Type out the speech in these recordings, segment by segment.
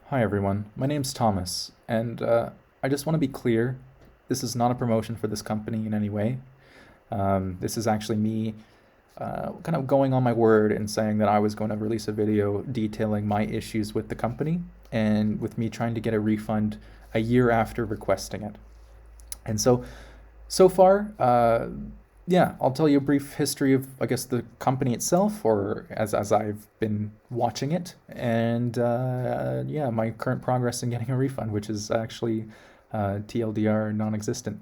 Hi everyone, my name's Thomas, and I just want to be clear, this is not a promotion for this company in any way. This is actually me kind of going on my word and saying that I was going to release a video detailing my issues with the company and with me trying to get a refund a year after requesting it. And so far, yeah, I'll tell you a brief history of, I guess, the company itself, or as I've been watching it, and yeah, my current progress in getting a refund, which is actually TLDR non-existent.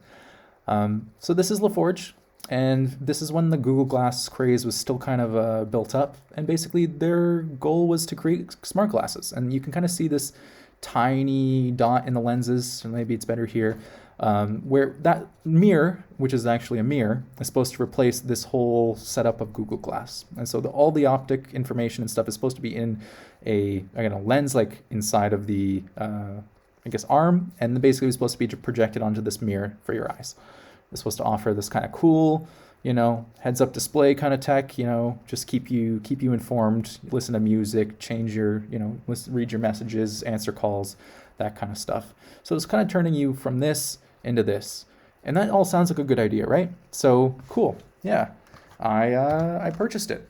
So this is Laforge, and this is when the Google Glass craze was still kind of built up, and basically their goal was to create smart glasses, and you can kind of see this tiny dot in the lenses, so maybe it's better here, where that mirror, which is actually a mirror, is supposed to replace this whole setup of Google Glass. And so all the optic information and stuff is supposed to be in again, a lens like inside of the, I guess, arm, and basically it's supposed to be projected onto this mirror for your eyes. It's supposed to offer this kind of cool, heads-up display kind of tech, just keep you informed, listen to music, change your, read your messages, answer calls, that kind of stuff. So it's kind of turning you from this into this. And that all sounds like a good idea, right? So cool. Yeah. I purchased it.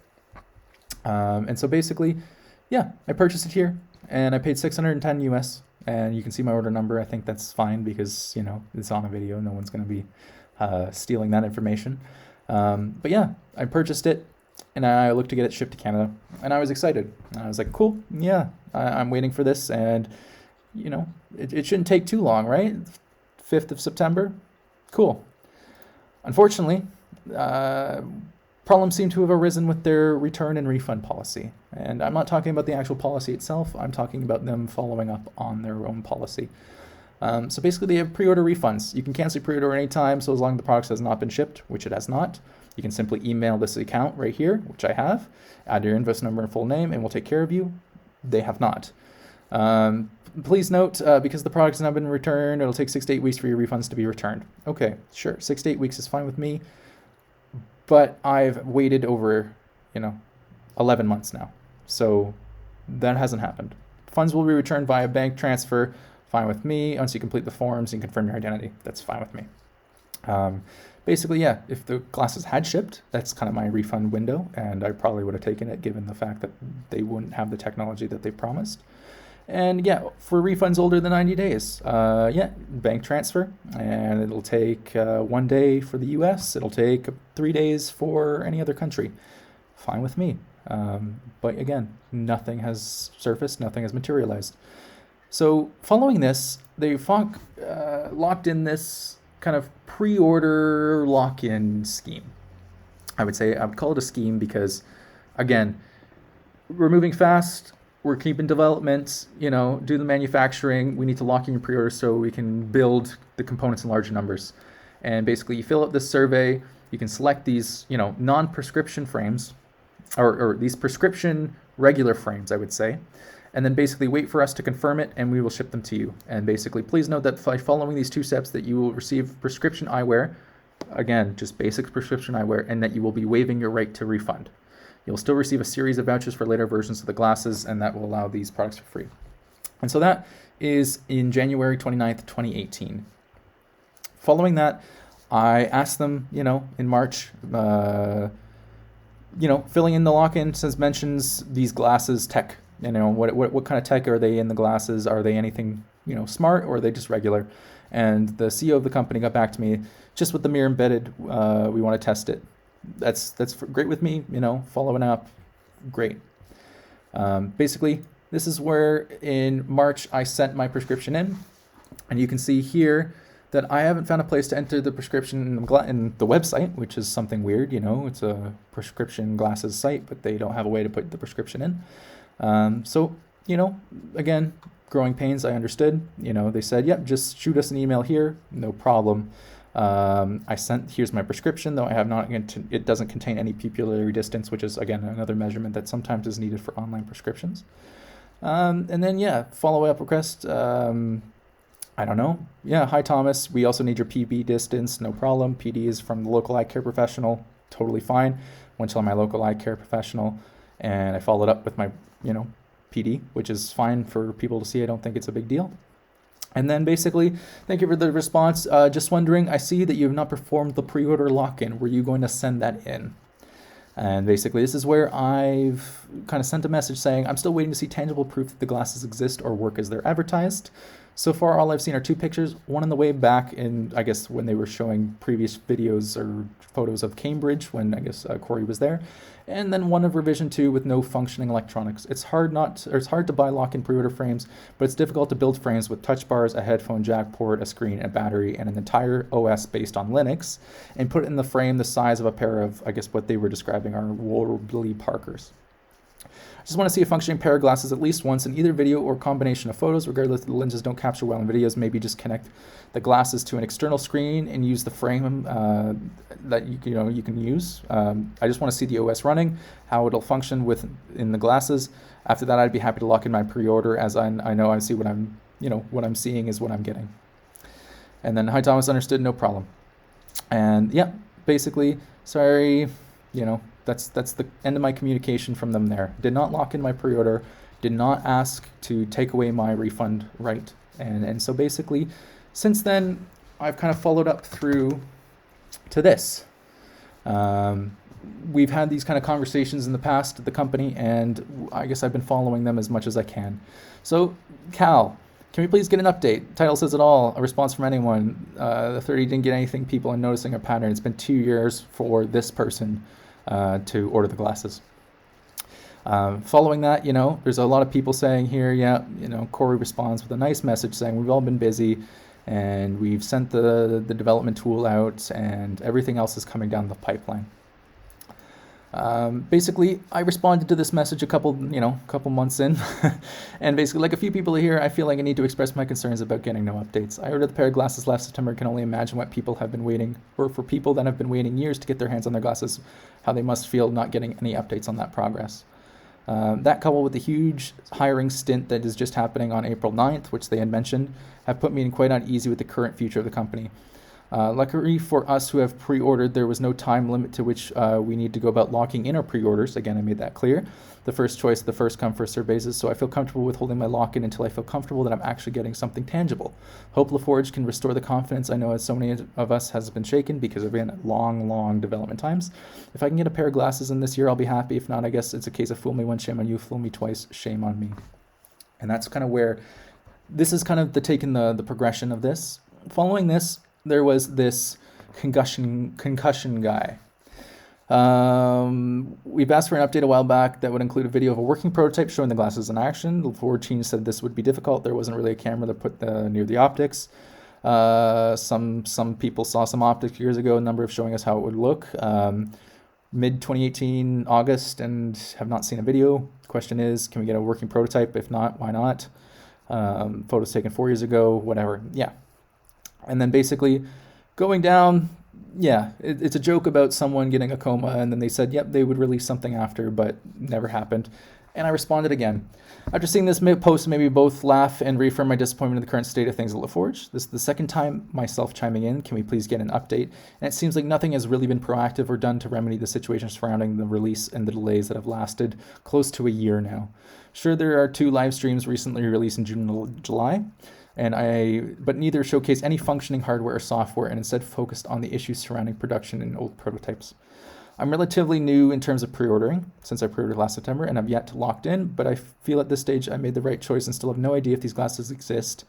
And so basically, yeah, I purchased it here and I paid 610 US, and you can see my order number. I think that's fine because, it's on a video. No one's going to be stealing that information. But yeah, I purchased it and I looked to get it shipped to Canada, and I was excited. I was like, cool. Yeah, I'm waiting for this, and it shouldn't take too long, right? 5th of September. Cool. Unfortunately, problems seem to have arisen with their return and refund policy. And I'm not talking about the actual policy itself. I'm talking about them following up on their own policy. So basically, they have pre-order refunds. You can cancel your pre-order anytime, so as long as the product has not been shipped, which it has not. You can simply email this account right here, which I have, add your invoice number and full name, and we'll take care of you. They have not. Please note, because the product has not been returned, it'll take 6 to 8 weeks for your refunds to be returned. Okay, sure, 6 to 8 weeks is fine with me, but I've waited over, 11 months now. So that hasn't happened. Funds will be returned via bank transfer, fine with me. Once you complete the forms and confirm your identity, that's fine with me. Basically, yeah, if the glasses had shipped, that's kind of my refund window, and I probably would have taken it given the fact that they wouldn't have the technology that they promised. And yeah, for refunds older than 90 days, yeah, bank transfer, and it'll take 1 day for the US, it'll take 3 days for any other country. Fine with me. But again, nothing has surfaced, nothing has materialized. So following this, they locked in this kind of pre-order lock-in scheme. I would call it a scheme because, again, we're moving fast, we're keeping development, do the manufacturing, we need to lock in your pre-order so we can build the components in larger numbers. And basically you fill out this survey, you can select these, non-prescription frames, or these prescription regular frames, I would say, and then basically wait for us to confirm it, and we will ship them to you. And basically, please note that by following these 2 steps, that you will receive prescription eyewear, again, just basic prescription eyewear, and that you will be waiving your right to refund. You'll still receive a series of vouchers for later versions of the glasses, and that will allow these products for free. And so that is in January 29th, 2018. Following that, I asked them, in March, filling in the lock-in says mentions these glasses tech. What kind of tech are they in the glasses? Are they anything, smart, or are they just regular? And the CEO of the company got back to me, just with the mirror embedded, we want to test it. That's great with me, following up, great. Basically, this is where in March I sent my prescription in, and you can see here that I haven't found a place to enter the prescription in the website, which is something weird, it's a prescription glasses site, but they don't have a way to put the prescription in. So, again, growing pains, I understood. They said, yep, just shoot us an email here, no problem. Here's my prescription, though I have not, it doesn't contain any pupillary distance, which is, again, another measurement that sometimes is needed for online prescriptions. And then, yeah, follow-up request, I don't know. Yeah, hi, Thomas. We also need your PB distance, no problem. PD is from the local eye care professional, totally fine. Went to my local eye care professional, and I followed up with my, PD, which is fine for people to see. I don't think it's a big deal. And then basically, thank you for the response. Just wondering, I see that you have not performed the pre-order lock-in. Were you going to send that in? And basically, this is where I've kind of sent a message saying, I'm still waiting to see tangible proof that the glasses exist or work as they're advertised. So far, all I've seen are 2 pictures, one on the way back in, I guess, when they were showing previous videos or photos of Cambridge, when I guess Corey was there, and then one of revision 2 with no functioning electronics. It's hard to buy lock-in pre-order frames, but it's difficult to build frames with touch bars, a headphone jack port, a screen, a battery, and an entire OS based on Linux, and put it in the frame the size of a pair of, I guess, what they were describing are Warby Parkers. I just want to see a functioning pair of glasses at least once in either video or combination of photos, regardless if the lenses don't capture well in videos. Maybe just connect the glasses to an external screen and use the frame that you can use. I just want to see the OS running, how it'll function in the glasses. After that, I'd be happy to lock in my pre-order, as I know I see what I'm seeing is what I'm getting. And then, hi Thomas, understood, no problem. And yeah, basically, sorry, that's the end of my communication from them there. Did not lock in my pre-order, did not ask to take away my refund right. And so basically, since then, I've kind of followed up through to this. We've had these kind of conversations in the past at the company, and I guess I've been following them as much as I can. So, Cal, can we please get an update? Title says it all, a response from anyone. The 30 didn't get anything, people are noticing a pattern. It's been 2 years for this person to order the glasses. Following that, there's a lot of people saying here, Corey responds with a nice message saying we've all been busy and we've sent the development tool out and everything else is coming down the pipeline. Basically, I responded to this message a couple months in, and basically, like a few people here, I feel like I need to express my concerns about getting no updates. I ordered the pair of glasses last September. Can only imagine what people have been waiting, or for people that have been waiting years to get their hands on their glasses, how they must feel not getting any updates on that progress. That coupled with the huge hiring stint that is just happening on April 9th, which they had mentioned, have put me quite uneasy with the current future of the company. Luckily for us who have pre-ordered, there was no time limit to which we need to go about locking in our pre-orders. Again, I made that clear. The first choice, the first come, first serve basis, so I feel comfortable with holding my lock-in until I feel comfortable that I'm actually getting something tangible. Hope Laforge can restore the confidence I know as so many of us has been shaken because of long development times. If I can get a pair of glasses in this year, I'll be happy. If not, I guess it's a case of fool me once, shame on you, fool me twice, shame on me. And that's kind of where this is kind of taking the progression of this. Following this, there was this concussion guy. We've asked for an update a while back that would include a video of a working prototype showing the glasses in action. The Laforge team said this would be difficult. There wasn't really a camera that put near the optics. Some people saw some optics years ago, a number of showing us how it would look. Mid 2018 August, and have not seen a video. The question is, can we get a working prototype? If not, why not? Photos taken 4 years ago, whatever. Yeah. And then basically going down, it's a joke about someone getting a coma, and then they said, yep, they would release something after, but never happened. And I responded again. After seeing this post, maybe both laugh and reaffirm my disappointment in the current state of things at Laforge. This is the second time myself chiming in. Can we please get an update? And it seems like nothing has really been proactive or done to remedy the situation surrounding the release and the delays that have lasted close to a year now. Sure, there are 2 live streams recently released in June and July, but neither showcase any functioning hardware or software and instead focused on the issues surrounding production in old prototypes. I'm relatively new in terms of pre-ordering, since I pre-ordered last September and I've yet to locked in, but I feel at this stage I made the right choice and still have no idea if these glasses exist.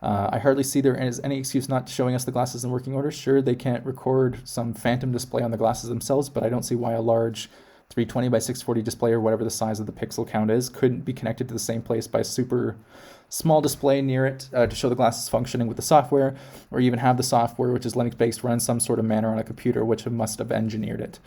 I hardly see there is any excuse not showing us the glasses in working order. Sure, they can't record some phantom display on the glasses themselves, but I don't see why a large 320 by 640 display or whatever the size of the pixel count is couldn't be connected to the same place by a super small display near it to show the glasses functioning with the software, or even have the software, which is Linux-based, run in some sort of manner on a computer, which must have engineered it.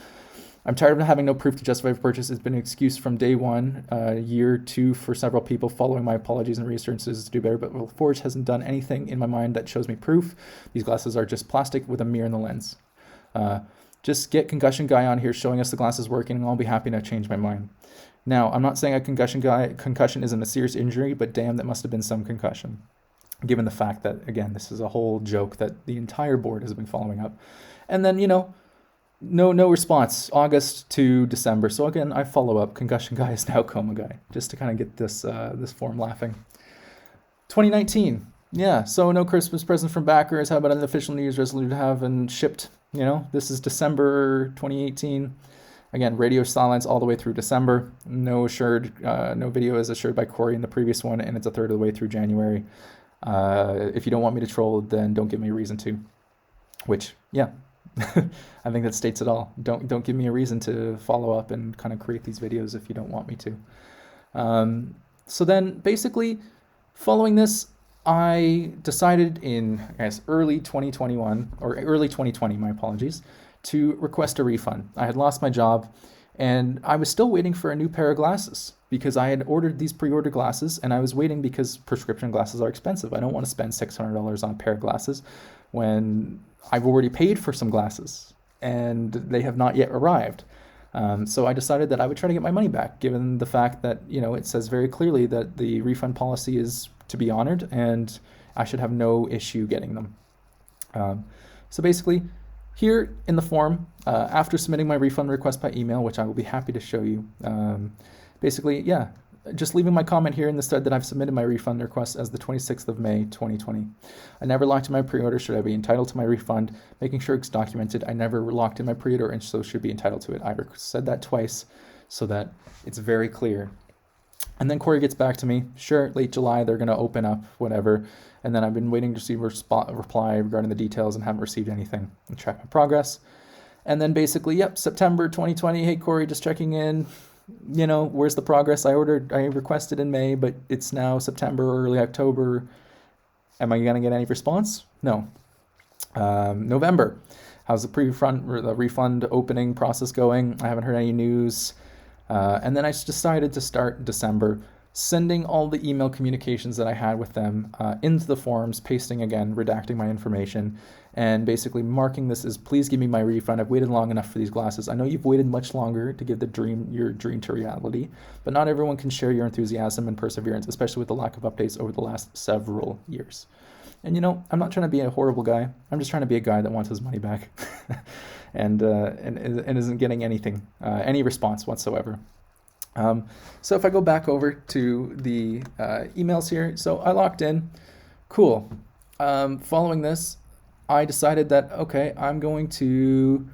I'm tired of having no proof to justify the purchase. It's been an excuse from day one, year 2 for several people following my apologies and reassurances to do better, but Laforge hasn't done anything in my mind that shows me proof. These glasses are just plastic with a mirror in the lens. Just get concussion guy on here showing us the glasses working, and I'll be happy to change my mind. Now, I'm not saying a concussion isn't a serious injury, but damn, that must have been some concussion. Given the fact that, again, this is a whole joke that the entire board has been following up. And then, No response. August to December. So again, I follow up. Concussion guy is now coma guy, just to kind of get this form laughing. 2019. Yeah, so no Christmas present from backers. How about an official New Year's resolution to have and shipped? You know, this is December 2018. Again, radio silence all the way through December. No video is assured by Corey in the previous one, and it's a third of the way through January. If you don't want me to troll, then don't give me a reason to. Which, yeah, I think that states it all. Don't give me a reason to follow up and kind of create these videos if you don't want me to. So then, basically, following this, I decided in, I guess, early 2021, or early 2020, my apologies, to request a refund. I had lost my job, and I was still waiting for a new pair of glasses because I had ordered these pre-order glasses, and I was waiting because prescription glasses are expensive. I don't want to spend $600 on a pair of glasses when I've already paid for some glasses, and they have not yet arrived. So I decided that I would try to get my money back, given the fact that, you know, it says very clearly that the refund policy is to be honored, and I should have no issue getting them. So basically, here in the form, after submitting my refund request by email, which I will be happy to show you, basically, yeah, just leaving my comment here in the thread that I've submitted my refund request as the 26th of May, 2020. I never locked in my pre-order, should I be entitled to my refund, making sure it's documented. I never locked in my pre-order and so should be entitled to it. I said that twice so that it's very clear. And then Corey gets back to me, sure, late July, they're going to open up, whatever. And then I've been waiting to receive a reply regarding the details and haven't received anything and track my progress. And then basically, yep, September 2020, hey, Corey, just checking in. You know, where's the progress? I requested in May, but it's now September, early October. Am I going to get any response? No. November, how's the refund opening process going? I haven't heard any news. And then I decided to start December, sending all the email communications that I had with them into the forms, pasting again, redacting my information, and basically marking this as, please give me my refund. I've waited long enough for these glasses. I know you've waited much longer to give your dream to reality, but not everyone can share your enthusiasm and perseverance, especially with the lack of updates over the last several years. And you know, I'm not trying to be a horrible guy. I'm just trying to be a guy that wants his money back and isn't getting anything, any response whatsoever. So if I go back over to the emails here, so I locked in, cool. Following this, I decided that, okay, I'm going to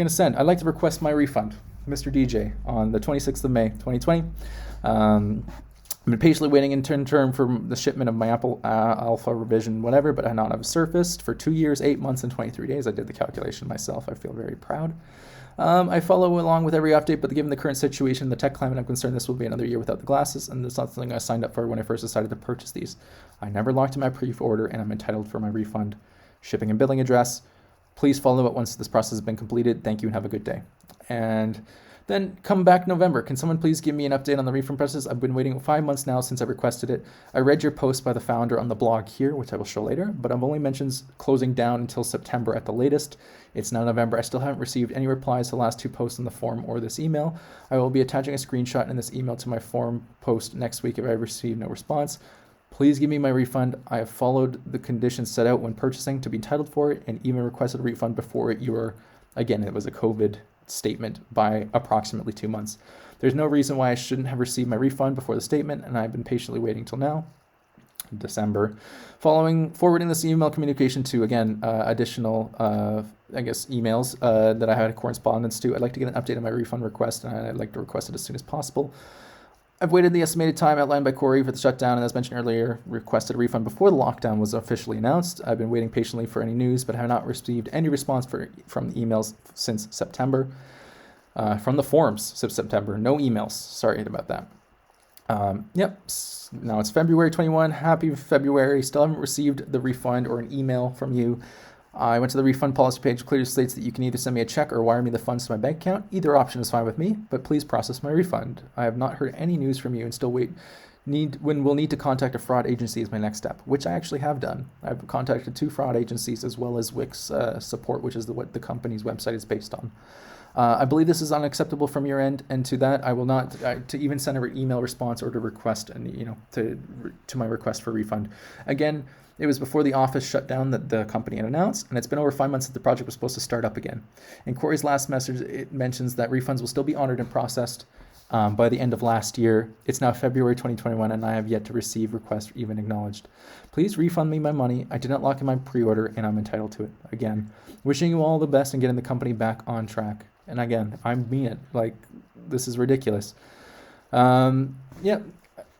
send. I'd like to request my refund, Mr. DJ, on the 26th of May, 2020. I've been patiently waiting in term for the shipment of my Apple Alpha revision, whatever, but I not have surfaced for 2 years, 8 months, and 23 days. I did the calculation myself. I feel very proud. I follow along with every update, but given the current situation, the tech climate, I'm concerned this will be another year without the glasses, and it's not something I signed up for when I first decided to purchase these. I never locked in my pre-order, and I'm entitled for my refund. Shipping and billing address. Please follow it once this process has been completed. Thank you and have a good day. And then come back November. Can someone please give me an update on the refund process? I've been waiting 5 months now since I requested it. I read your post by the founder on the blog here, which I will show later, but I've only mentions closing down until September at the latest. It's now November. I still haven't received any replies to the last 2 posts in the forum or this email. I will be attaching a screenshot in this email to my forum post next week if I receive no response. Please give me my refund. I have followed the conditions set out when purchasing to be entitled for it and even requested a refund before it was a COVID statement by approximately 2 months. There's no reason why I shouldn't have received my refund before the statement, and I've been patiently waiting till now, December. Forwarding this email communication to, again, additional, emails that I had correspondence to. I'd like to get an update on my refund request, and I'd like to request it as soon as possible. I've waited the estimated time outlined by Corey for the shutdown, and as mentioned earlier, requested a refund before the lockdown was officially announced. I've been waiting patiently for any news, but have not received any response from the emails since September. From the forums since September, no emails. Sorry about that. Now it's February 21. Happy February. Still haven't received the refund or an email from you. I went to the refund policy page, clearly states that you can either send me a check or wire me the funds to my bank account. Either option is fine with me, but please process my refund. I have not heard any news from you and still we'll need to contact a fraud agency as my next step, which I actually have done. I've contacted 2 fraud agencies as well as Wix support, which is what the company's website is based on. I believe this is unacceptable from your end, and to that, I will not to even send an email response or to request, to my request for refund. Again, it was before the office shut down that the company had announced, and it's been over 5 months that the project was supposed to start up again. In Corey's last message, it mentions that refunds will still be honored and processed by the end of last year. It's now February 2021, and I have yet to receive requests even acknowledged. Please refund me my money. I did not lock in my pre-order, and I'm entitled to it. Again, wishing you all the best and getting the company back on track. And again, I mean it. Like, this is ridiculous. Yeah.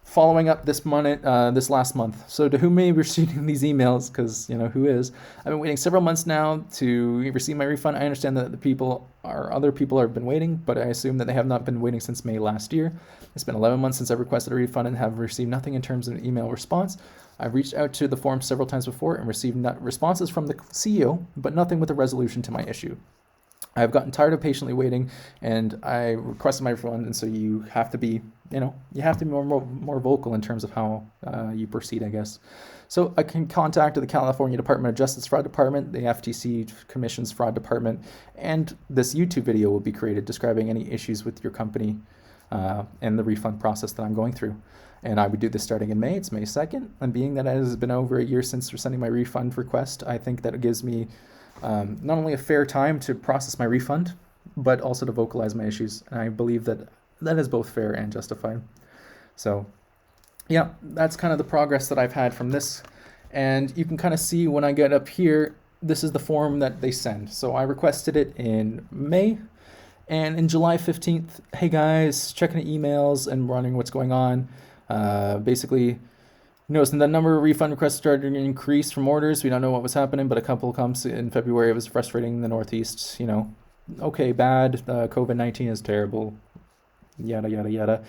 Following up this last month. So to whom may be receiving these emails, because who is? I've been waiting several months now to receive my refund. I understand that other people have been waiting, but I assume that they have not been waiting since May last year. It's been 11 months since I've requested a refund and have received nothing in terms of an email response. I've reached out to the forum several times before and received responses from the CEO, but nothing with a resolution to my issue. I've gotten tired of patiently waiting, and I requested my refund, and so you have to be, more vocal in terms of how you proceed, I guess. So I can contact the California Department of Justice Fraud Department, the FTC Commission's Fraud Department, and this YouTube video will be created describing any issues with your company and the refund process that I'm going through. And I would do this starting in May. It's May 2nd, and being that it has been over a year since sending my refund request, I think that it gives me not only a fair time to process my refund, but also to vocalize my issues. And I believe that is both fair and justified. So yeah, that's kind of the progress that I've had from this. And you can kind of see when I get up here, this is the form that they send. So I requested it in May, and in July 15th, hey guys, checking the emails and running what's going on. Basically, noticing the number of refund requests started to increase from orders. We don't know what was happening, but a couple comes in February. It was frustrating in the Northeast. Okay, bad. COVID-19 is terrible. Yada, yada, yada.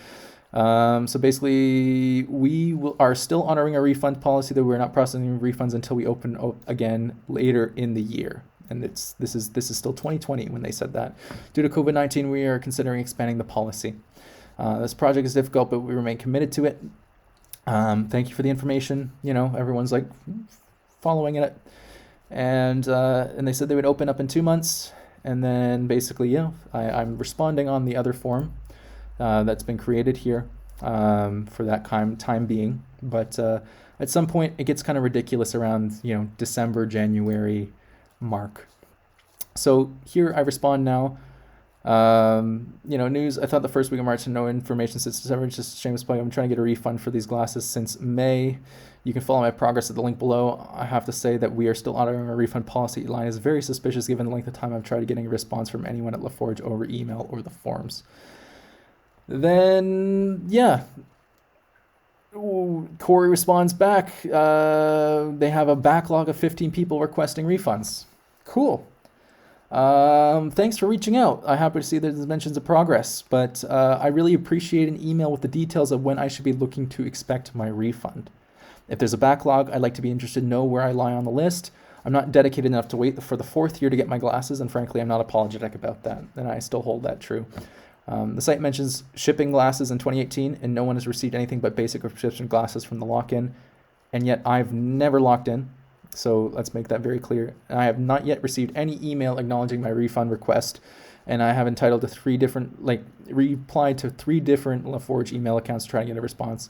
So basically, we are still honoring our refund policy that we're not processing refunds until we open again later in the year. And this is still 2020 when they said that. Due to COVID-19, we are considering expanding the policy. This project is difficult, but we remain committed to it. Thank you for the information. Everyone's like following it, and they said they would open up in 2 months, and then basically, I'm responding on the other form that's been created here for that time being. But at some point, it gets kind of ridiculous around December, January mark. So here I respond now. News. I thought the first week of March, no information since December. It's just a shameless plug. I'm trying to get a refund for these glasses since May. You can follow my progress at the link below. I have to say that we are still honoring our refund policy. Line is very suspicious given the length of time I've tried getting a response from anyone at Laforge over email or the forums. Then, Corey responds back. They have a backlog of 15 people requesting refunds. Cool. Thanks for reaching out. I'm happy to see there's mentions of progress, but I really appreciate an email with the details of when I should be looking to expect my refund. If there's a backlog, I'd like to be interested to know where I lie on the list. I'm not dedicated enough to wait for the 4th year to get my glasses, and frankly, I'm not apologetic about that, and I still hold that true. The site mentions shipping glasses in 2018, and no one has received anything but basic prescription glasses from the lock-in, and yet I've never locked in. So let's make that very clear. I have not yet received any email acknowledging my refund request, and I have replied to 3 different Laforge email accounts trying to get a response.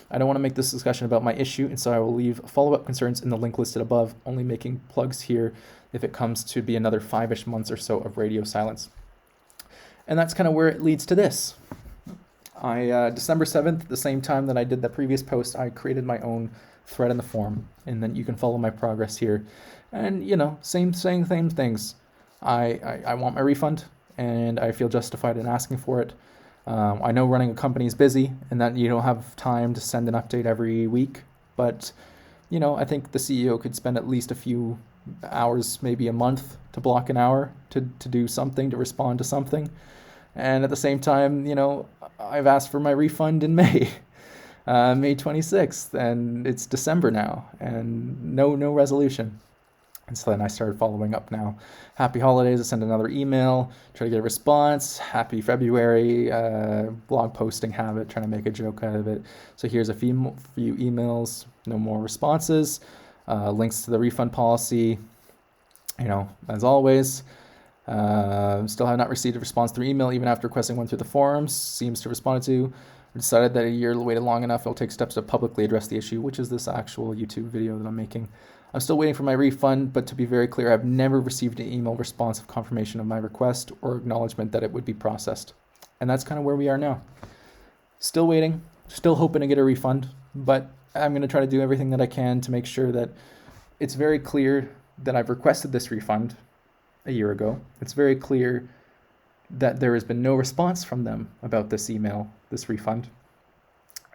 I don't want to make this discussion about my issue, and so I will leave follow-up concerns in the link listed above, only making plugs here if it comes to be another 5-ish months or so of radio silence. And that's kind of where it leads to this. December 7th, the same time that I did that previous post, I created my own thread in the forum, and then you can follow my progress here. And same things. I want my refund, and I feel justified in asking for it. I know running a company is busy and that you don't have time to send an update every week, but I think the CEO could spend at least a few hours, maybe a month, to block an hour to do something, to respond to something. And at the same time, I've asked for my refund in May. May 26th, and it's December now, and no resolution. And so then I started following up now. Happy holidays. I sent another email, try to get a response. Happy February, blog posting habit, trying to make a joke out of it. So here's a few emails, no more responses. Links to the refund policy, as always. Still have not received a response through email, even after requesting one through the forums. Seems to have responded to. I decided that a year waited long enough. I'll take steps to publicly address the issue, which is this actual YouTube video that I'm making. I'm still waiting for my refund, but to be very clear, I've never received an email response of confirmation of my request or acknowledgement that it would be processed. And that's kind of where we are now. Still waiting, still hoping to get a refund, but I'm going to try to do everything that I can to make sure that it's very clear that I've requested this refund a year ago. It's very clear that there has been no response from them about this email, this refund.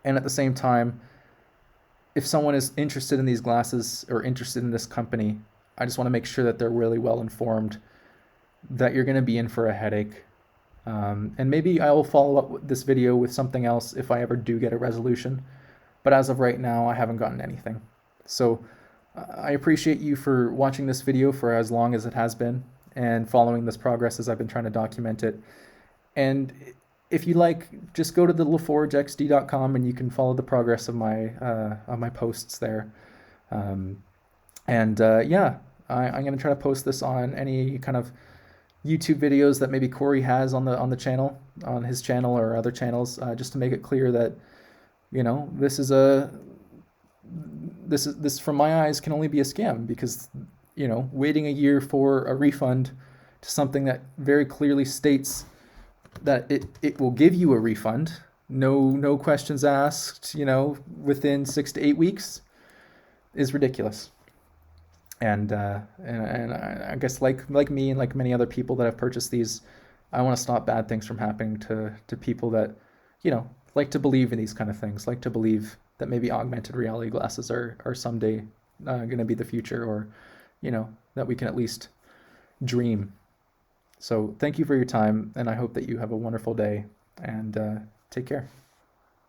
And at the same time, if someone is interested in these glasses or interested in this company, I just want to make sure that they're really well informed that you're going to be in for a headache. And maybe I will follow up with this video with something else if I ever do get a resolution. But as of right now, I haven't gotten anything. So I appreciate you for watching this video for as long as it has been and following this progress as I've been trying to document it. And if you like, just go to the laforgexd.com and you can follow the progress of my posts there. Yeah, I'm going to try to post this on any kind of YouTube videos that maybe Corey has on the channel, on his channel or other channels, just to make it clear that, you know, this from my eyes can only be a scam, because, you know, waiting a year for a refund to something that very clearly states that it will give you a refund, no questions asked, you know, within 6 to 8 weeks, is ridiculous. And I guess like me and like many other people that have purchased these, I want to stop bad things from happening to people that, you know, like to believe in these kind of things, like to believe that maybe augmented reality glasses are someday going to be the future, or, you know, that we can at least dream. So thank you for your time, and I hope that you have a wonderful day, and take care.